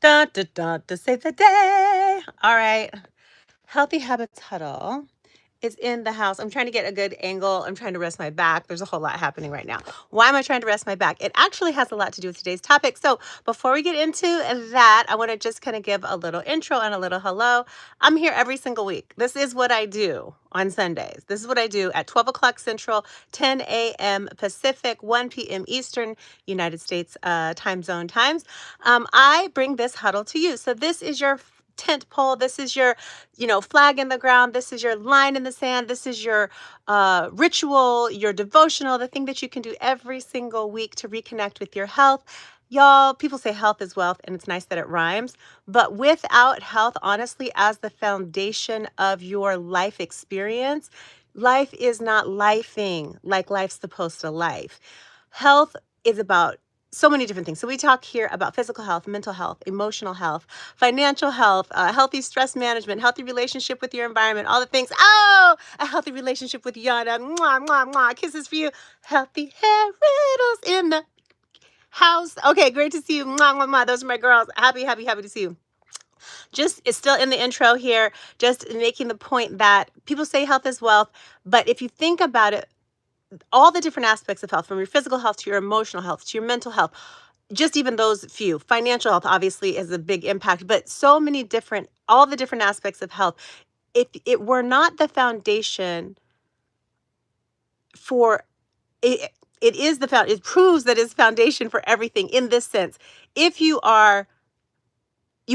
Dun, dun, dun, to save the day. All right. Healthy Habits Huddle is in the house. I'm trying to get a good angle. I'm trying to rest my back. There's a whole lot happening right now. Why am I trying to rest my back? It actually has a lot to do with today's topic. So before we get into that, I want to just kind of give a little intro and a little hello. I'm here every single week. This is what I do on Sundays. This is what I do at 12 o'clock Central, 10 a.m. Pacific, 1 p.m. Eastern, United States time zone times. I bring this huddle to you. So this is your tent pole. This is your, flag in the ground. This is your line in the sand. This is your ritual, your devotional, the thing that you can do every single week to reconnect with your health. Y'all, people say health is wealth, and it's nice that it rhymes. But without health, honestly, as the foundation of your life experience, life is not lifing like life's supposed to life. Health is about so many different things. So we talk here about physical health, mental health, emotional health, financial health, healthy stress management, healthy relationship with your environment, all the things. Oh, a healthy relationship with Yana. Mwah, mwah, mwah. Kisses for you. Healthy hair riddles in the house. Okay, great to see you. Mwah, mwah, mwah. Those are my girls. Happy to see you. Just, it's still in the intro here, just making the point that people say health is wealth, but if you think about it, all the different aspects of health, from your physical health to your emotional health to your mental health, just even those few. Financial health obviously is a big impact, but so many different, all the different aspects of health. If it were not the foundation for it, it proves that it's foundation for everything in this sense. If you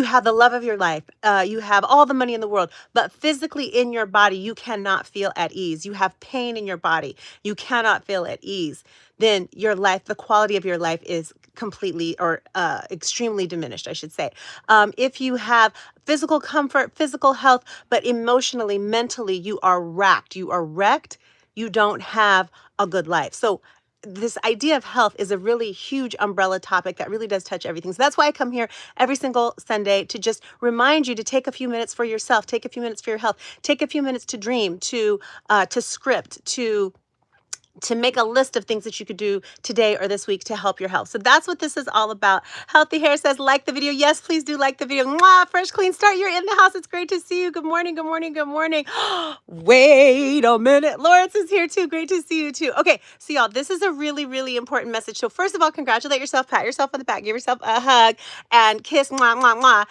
have the love of your life, you have all the money in the world, but physically in your body, you cannot feel at ease. You have pain in your body. You cannot feel at ease. Then your life, the quality of your life is completely or extremely diminished, I should say. If you have physical comfort, physical health, but emotionally, mentally, you are racked. You are wrecked. You don't have a good life. So this idea of health is a really huge umbrella topic that really does touch everything. So that's why I come here every single Sunday to just remind you to take a few minutes for yourself, take a few minutes for your health, take a few minutes to dream, to script, to make a list of things that you could do today or this week to help your health. So that's what this is all about. Healthy Hair says, like the video. Yes, please do like the video. Mwah, fresh, clean start. You're in the house. It's great to see you. Good morning, good morning, good morning. Wait a minute. Lawrence is here too. Great to see you too. Okay, so y'all, this is a really, really important message. So first of all, congratulate yourself, pat yourself on the back, give yourself a hug, and kiss, mwah, mwah, mwah.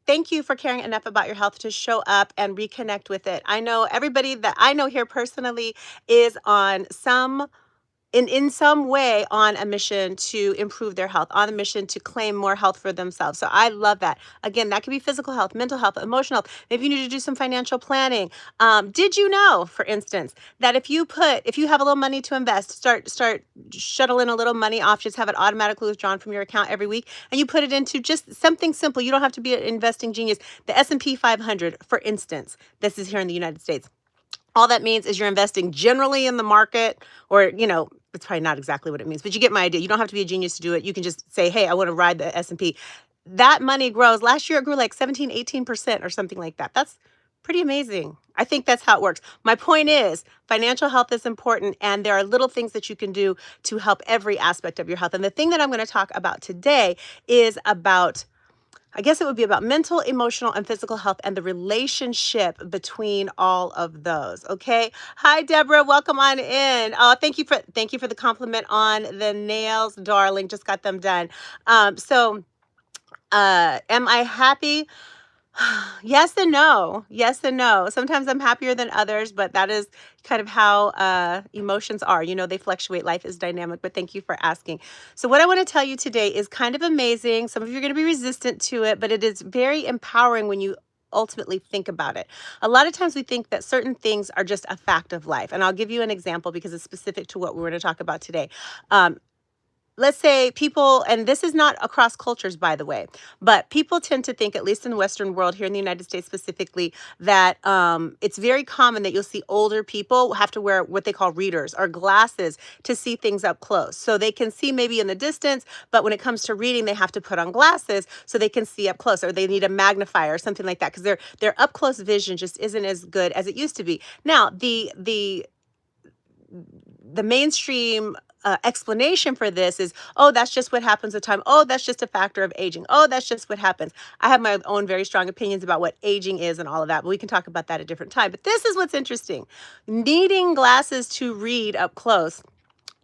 Thank you for caring enough about your health to show up and reconnect with it. I know everybody that I know here personally is on in some way on a mission to improve their health, on a mission to claim more health for themselves. So I love that. Again, that could be physical health, mental health, emotional health. Maybe you need to do some financial planning. Did you know, for instance, that if you have a little money to invest, start shuttling a little money off, just have it automatically withdrawn from your account every week, and you put it into just something simple. You don't have to be an investing genius. The S&P 500, for instance, this is here in the United States. All that means is you're investing generally in the market, or, it's probably not exactly what it means, but you get my idea. You don't have to be a genius to do it. You can just say, hey, I want to ride the S&P. That money grows. Last year, it grew like 17, 18% or something like that. That's pretty amazing. I think that's how it works. My point is, financial health is important, and there are little things that you can do to help every aspect of your health. And the thing that I'm going to talk about today is about, I guess it would be about mental, emotional, and physical health and the relationship between all of those. Okay. Hi, Deborah. Welcome on in. Thank you for the compliment on the nails, darling. Just got them done. Am I happy? Yes and no. Yes and no. Sometimes I'm happier than others, but that is kind of how emotions are. They fluctuate. Life is dynamic, but thank you for asking. So what I want to tell you today is kind of amazing. Some of you are going to be resistant to it, but it is very empowering when you ultimately think about it. A lot of times we think that certain things are just a fact of life. And I'll give you an example because it's specific to what we're going to talk about today. Let's say people, and this is not across cultures, by the way, but people tend to think, at least in the Western world, here in the United States specifically, that it's very common that you'll see older people have to wear what they call readers or glasses to see things up close. So they can see maybe in the distance, but when it comes to reading, they have to put on glasses so they can see up close, or they need a magnifier or something like that, because their up close vision just isn't as good as it used to be. Now, the mainstream explanation for this is, oh, that's just what happens with time. Oh, that's just a factor of aging. Oh, that's just what happens. I have my own very strong opinions about what aging is and all of that, but we can talk about that at a different time. But this is what's interesting. Needing glasses to read up close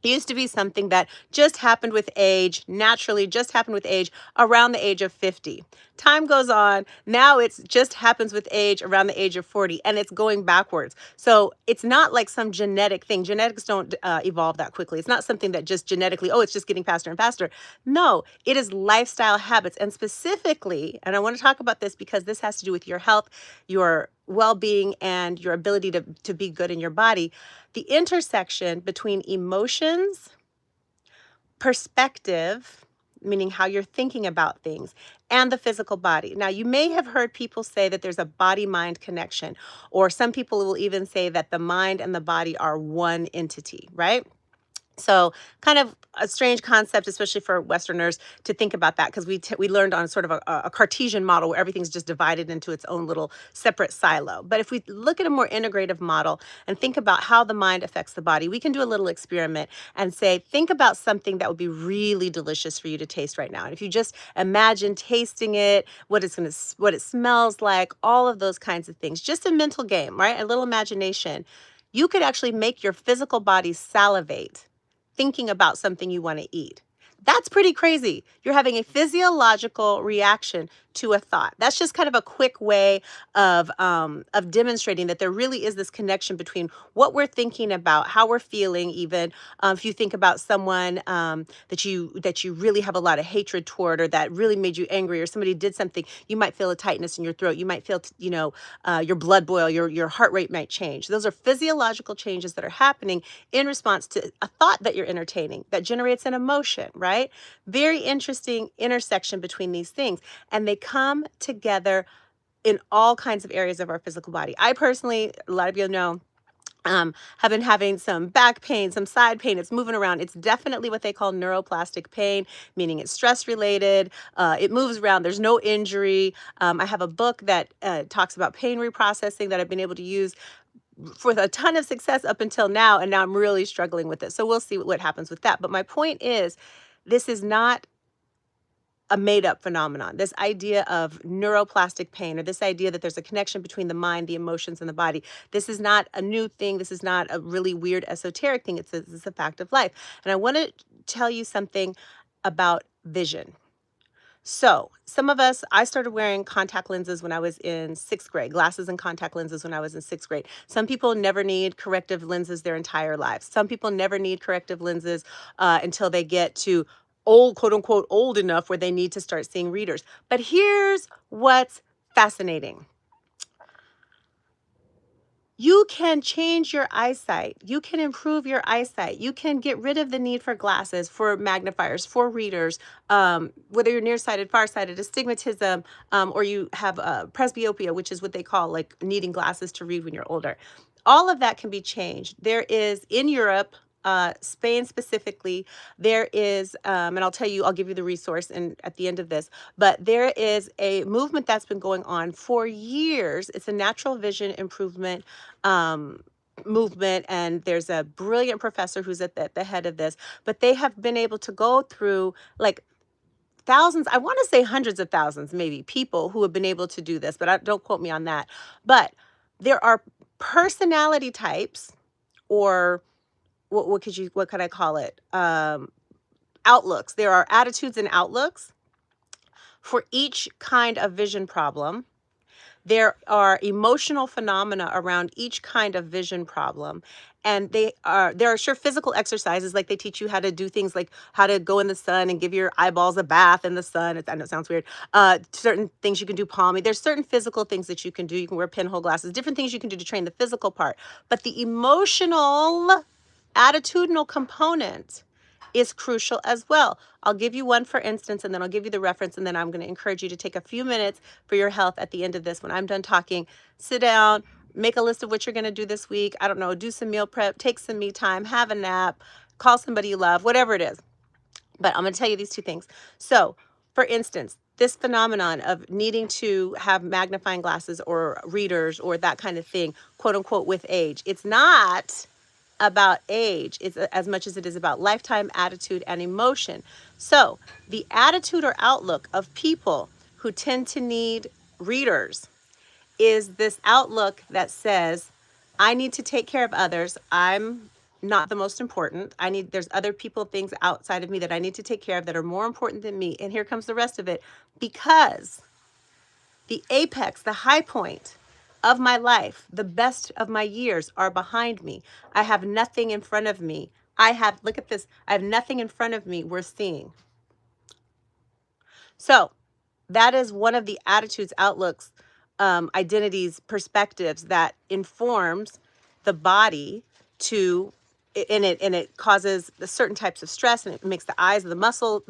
used to be something that just happened with age, naturally just happened with age around the age of 50. Time goes on. Now it's just happens with age around the age of 40, and it's going backwards. So it's not like some genetic thing. Genetics don't evolve that quickly. It's not something that just genetically, oh, it's just getting faster and faster. No, it is lifestyle habits. And specifically, and I want to talk about this because this has to do with your health, your well-being, and your ability to be good in your body. The intersection between emotions, perspective, meaning how you're thinking about things, and the physical body. Now, you may have heard people say that there's a body-mind connection, or some people will even say that the mind and the body are one entity, right? So kind of a strange concept, especially for Westerners, to think about that, because we learned on sort of a Cartesian model where everything's just divided into its own little separate silo. But if we look at a more integrative model and think about how the mind affects the body, we can do a little experiment and say, think about something that would be really delicious for you to taste right now. And if you just imagine tasting it, what it smells like, all of those kinds of things, just a mental game, right? A little imagination. You could actually make your physical body salivate thinking about something you want to eat. That's pretty crazy. You're having a physiological reaction to a thought. That's just kind of a quick way of demonstrating that there really is this connection between what we're thinking about, how we're feeling. Even if you think about someone that you really have a lot of hatred toward, or that really made you angry, or somebody did something, you might feel a tightness in your throat. You might feel, your blood boil. Your heart rate might change. Those are physiological changes that are happening in response to a thought that you're entertaining that generates an emotion, right? Very interesting intersection between these things, and they come together in all kinds of areas of our physical body. I personally, a lot of you know, have been having some back pain, some side pain. It's moving around. It's definitely what they call neuroplastic pain, meaning it's stress related. It moves around. There's no injury. I have a book that talks about pain reprocessing that I've been able to use for a ton of success up until now, and now I'm really struggling with it. So we'll see what happens with that. But my point is, this is not a made-up phenomenon. This idea of neuroplastic pain, or this idea that there's a connection between the mind, the emotions, and the body. This is not a new thing. This is not a really weird esoteric thing. It's a fact of life. And I want to tell you something about vision. So some of us, I started wearing contact lenses when I was in 6th grade, glasses and contact lenses when I was in 6th grade. Some people never need corrective lenses their entire lives. Some people never need corrective lenses until they get to old, quote unquote, old enough where they need to start seeing readers. But here's what's fascinating. You can change your eyesight. You can improve your eyesight. You can get rid of the need for glasses, for magnifiers, for readers, whether you're nearsighted, farsighted, astigmatism, or you have presbyopia, which is what they call like needing glasses to read when you're older. All of that can be changed. There is, in Europe, Spain specifically, there is, and I'll tell you, I'll give you the resource at the end of this, but there is a movement that's been going on for years. It's a natural vision improvement movement, and there's a brilliant professor who's at the head of this, but they have been able to go through like thousands, I want to say hundreds of thousands, maybe, people who have been able to do this, but don't quote me on that. But there are personality types, or what could I call it? Outlooks. There are attitudes and outlooks for each kind of vision problem. There are emotional phenomena around each kind of vision problem. And there are sure physical exercises, like they teach you how to do things like how to go in the sun and give your eyeballs a bath in the sun. I know it sounds weird. Certain things you can do palming. There's certain physical things that you can do. You can wear pinhole glasses, different things you can do to train the physical part. But the emotional, attitudinal component is crucial as well. I'll give you one for instance, and then I'll give you the reference, and then I'm going to encourage you to take a few minutes for your health at the end of this. When I'm done talking, sit down, make a list of what you're going to do this week. I don't know, do some meal prep, take some me time, have a nap, call somebody you love, whatever it is. But I'm going to tell you these two things. So, for instance, this phenomenon of needing to have magnifying glasses or readers or that kind of thing, quote unquote, with age, it's not about age. It's as much as it is about lifetime, attitude, and emotion. So the attitude or outlook of people who tend to need readers is this outlook that says, I need to take care of others. I'm not the most important. There's other people, things outside of me that I need to take care of that are more important than me. And here comes the rest of it. Because the apex, the high point of my life, the best of my years are behind me. I have nothing in front of me. Look at this, I have nothing in front of me worth seeing. So that is one of the attitudes, outlooks, identities, perspectives that informs the body to, and it causes certain types of stress, and it makes the eyes, the muscles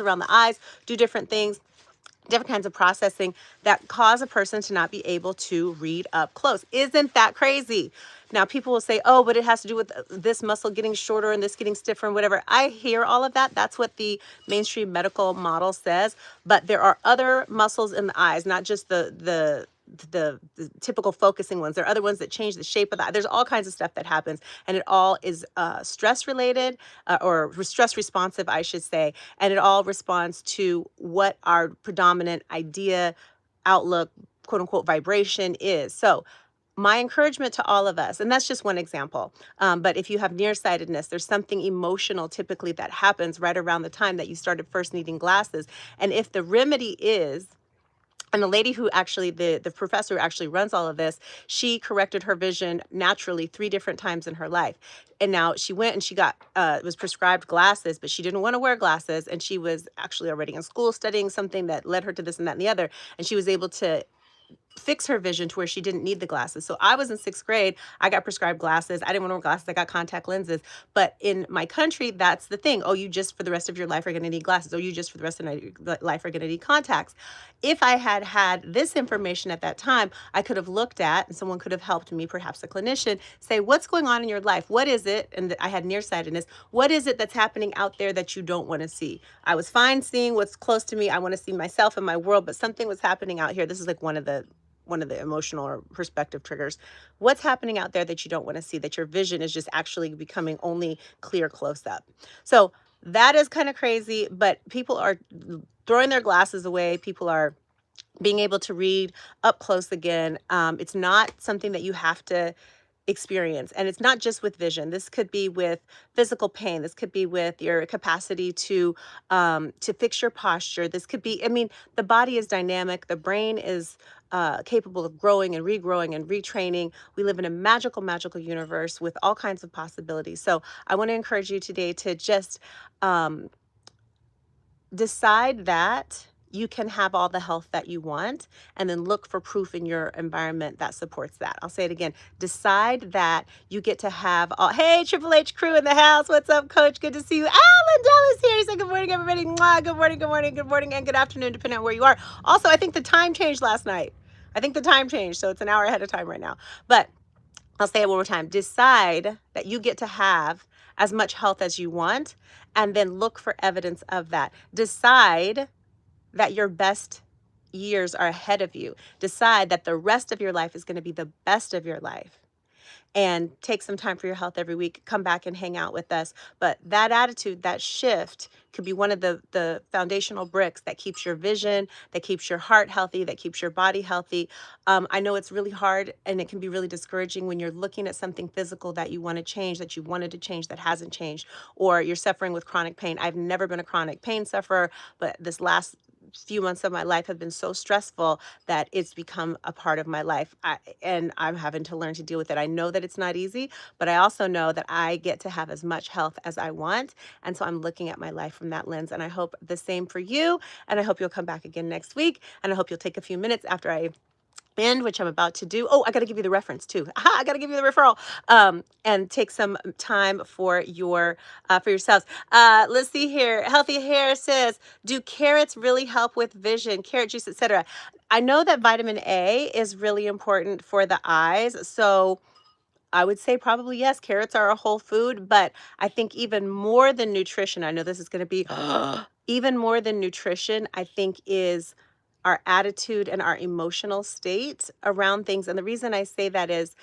around the eyes do different things, different kinds of processing that cause a person to not be able to read up close. Isn't that crazy? Now, people will say, oh, but it has to do with this muscle getting shorter and this getting stiffer and whatever. I hear all of that. That's what the mainstream medical model says. But there are other muscles in the eyes, not just the typical focusing ones. There are other ones that change the shape of the eye. There's all kinds of stuff that happens, and it all is stress related, or stress responsive, I should say, and it all responds to what our predominant idea, outlook, quote unquote, vibration is. So my encouragement to all of us, and that's just one example, but if you have nearsightedness, there's something emotional typically that happens right around the time that you started first needing glasses. And if the remedy is, and the lady who actually, the professor who actually runs all of this, she corrected her vision naturally 3 different times in her life. And now she went and she got, was prescribed glasses, but she didn't want to wear glasses. And she was actually already in school studying something that led her to this and that and the other. And she was able to fix her vision to where she didn't need the glasses. So I was in 6th grade. I got prescribed glasses. I didn't want to wear glasses. I got contact lenses. But in my country, that's the thing. Oh, you just for the rest of your life are going to need glasses. Oh, you just for the rest of your life are going to need contacts. If I had had this information at that time, I could have looked at, and someone could have helped me, perhaps a clinician, say, what's going on in your life? What is it? And I had nearsightedness. What is it that's happening out there that you don't want to see? I was fine seeing what's close to me. I want to see myself and my world, but something was happening out here. This is like one of the emotional or perspective triggers. What's happening out there that you don't want to see, that your vision is just actually becoming only clear close up? So that is kind of crazy, but people are throwing their glasses away. People are being able to read up close again. It's not something that you have to experience, and it's not just with vision. This could be with physical pain. This could be with your capacity to fix your posture. This could be, I mean, the body is dynamic. The brain is capable of growing and regrowing and retraining. We live in a magical, magical universe with all kinds of possibilities. So I want to encourage you today to just decide that you can have all the health that you want, and then look for proof in your environment that supports that. I'll say it again. Decide that you get to have all, hey, Triple H crew in the house. What's up, coach? Good to see you. Alan Dallas here. Say good morning, everybody. Mwah. Good morning, good morning, good morning, and good afternoon, depending on where you are. Also, I think the time changed last night. I think the time changed, so it's an hour ahead of time right now. But I'll say it one more time. Decide that you get to have as much health as you want, and then look for evidence of that. Decide that your best years are ahead of you. Decide that the rest of your life is going to be the best of your life. And take some time for your health every week. Come back and hang out with us. But that attitude, that shift, could be one of the foundational bricks that keeps your vision, that keeps your heart healthy, that keeps your body healthy. I know it's really hard, and it can be really discouraging when you're looking at something physical that you want to change, that you wanted to change, that hasn't changed, or you're suffering with chronic pain. I've never been a chronic pain sufferer, but this last few months of my life have been so stressful that it's become a part of my life, and I'm having to learn to deal with it. I know that it's not easy, but I also know that I get to have as much health as I want, and so I'm looking at my life from that lens, and I hope the same for you, and I hope you'll come back again next week, and I hope you'll take a few minutes after I end, which I'm about to do. Oh, I got to give you the reference too. Aha, I got to give you the referral. And take some time for yourselves. Let's see here. Healthy Hair says, do carrots really help with vision? Carrot juice, etc. I know that vitamin A is really important for the eyes. So I would say probably yes, carrots are a whole food, but I think even more than nutrition, I know this is going to be even more than nutrition, I think is our attitude and our emotional state around things. And the reason I say that is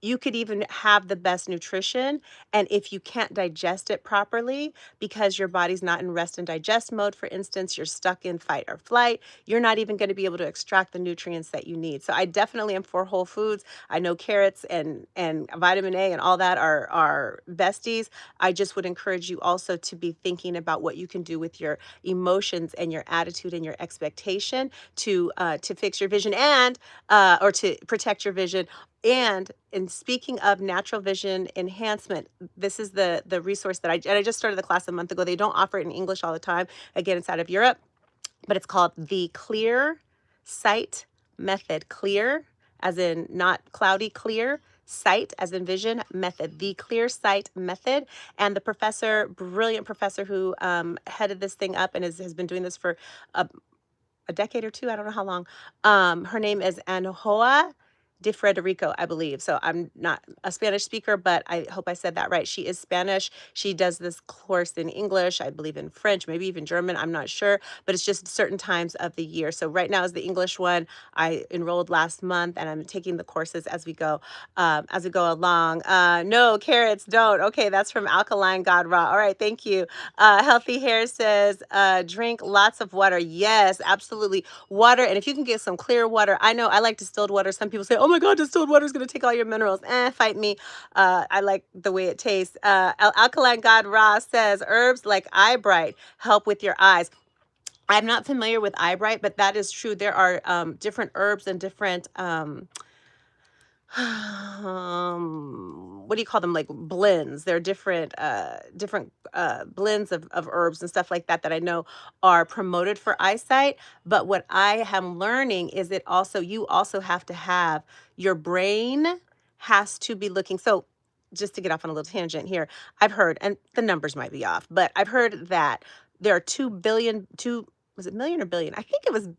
you could even have the best nutrition, and if you can't digest it properly because your body's not in rest and digest mode, for instance, you're stuck in fight or flight, you're not even going to be able to extract the nutrients that you need. So I definitely am for whole foods. I know carrots and vitamin A and all that are besties. I just would encourage you also to be thinking about what you can do with your emotions and your attitude and your expectation to fix your vision and or to protect your vision. And in speaking of natural vision enhancement, this is the resource that I just started the class a month ago. They don't offer it in English all the time. Again, it's out of Europe, but it's called the Clear Sight Method. Clear, as in not cloudy, clear. Sight, as in vision, method. The Clear Sight Method. And the professor, brilliant professor who headed this thing up and has been doing this for a decade or two. I don't know how long. Her name is Anahoa de Frederico, I believe. So I'm not a Spanish speaker, but I hope I said that right. She is Spanish. She does this course in English, I believe in French, maybe even German. I'm not sure, but it's just certain times of the year. So right now is the English one. I enrolled last month, and I'm taking the courses as we go along. No, carrots don't. Okay, that's from Alkaline God Raw. All right, thank you. Healthy Hair says, drink lots of water. Yes, absolutely. Water, and if you can get some clear water, I know I like distilled water. Some people say, oh my God, distilled water is going to take all your minerals. Fight me. I like the way it tastes. Alkaline God Raw says, herbs like eyebright help with your eyes. I'm not familiar with eyebright, but that is true. There are different herbs and different what do you call them, like blends. They're different blends of herbs and stuff like that that I know are promoted for eyesight. But what I am learning is you also have to have your brain has to be looking. So just to get off on a little tangent here, I've heard, and the numbers might be off, but I've heard that there are 2 billion, was it million or billion? I think it was,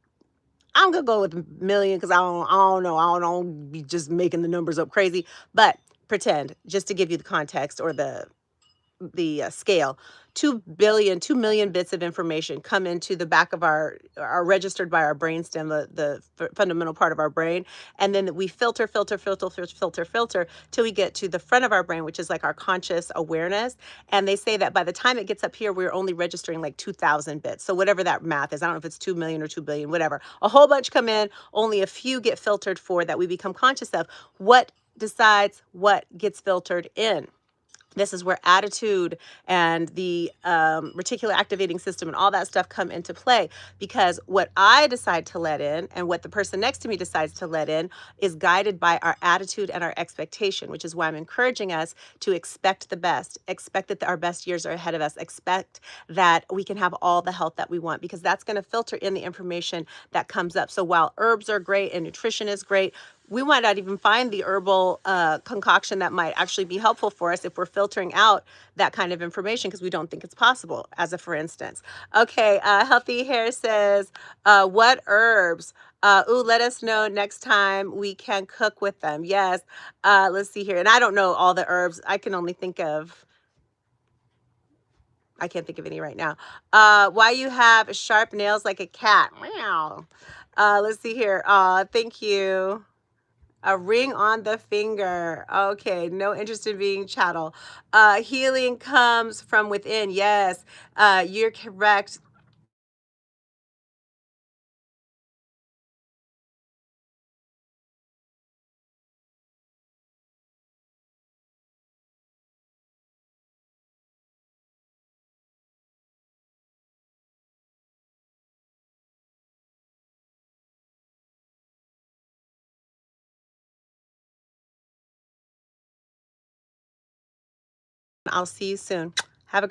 I'm gonna go with million because I don't know. I don't be just making the numbers up crazy, but pretend just to give you the context or the scale. 2 million bits of information come into the back of are registered by our brainstem, the fundamental part of our brain, and then we filter till we get to the front of our brain, which is like our conscious awareness. And they say that by the time it gets up here, we're only registering like 2,000 bits. So whatever that math is, I don't know if it's 2 million or 2 billion, whatever. A whole bunch come in, only a few get filtered for that we become conscious of. What decides what gets filtered in? This is where attitude and the reticular activating system and all that stuff come into play, because what I decide to let in and what the person next to me decides to let in is guided by our attitude and our expectation, which is why I'm encouraging us to expect the best, expect that our best years are ahead of us, expect that we can have all the health that we want, because that's going to filter in the information that comes up. So while herbs are great and nutrition is great, we might not even find the herbal concoction that might actually be helpful for us if we're filtering out that kind of information because we don't think it's possible, as a for instance. Okay, Healthy Hair says, what herbs? Let us know next time we can cook with them. Yes, let's see here. And I don't know all the herbs. I can't think of any right now. Why you have sharp nails like a cat? Meow. Let's see here. Thank you. A ring on the finger. Okay, no interest in being chattel. Healing comes from within. Yes, you're correct. I'll see you soon. Have a great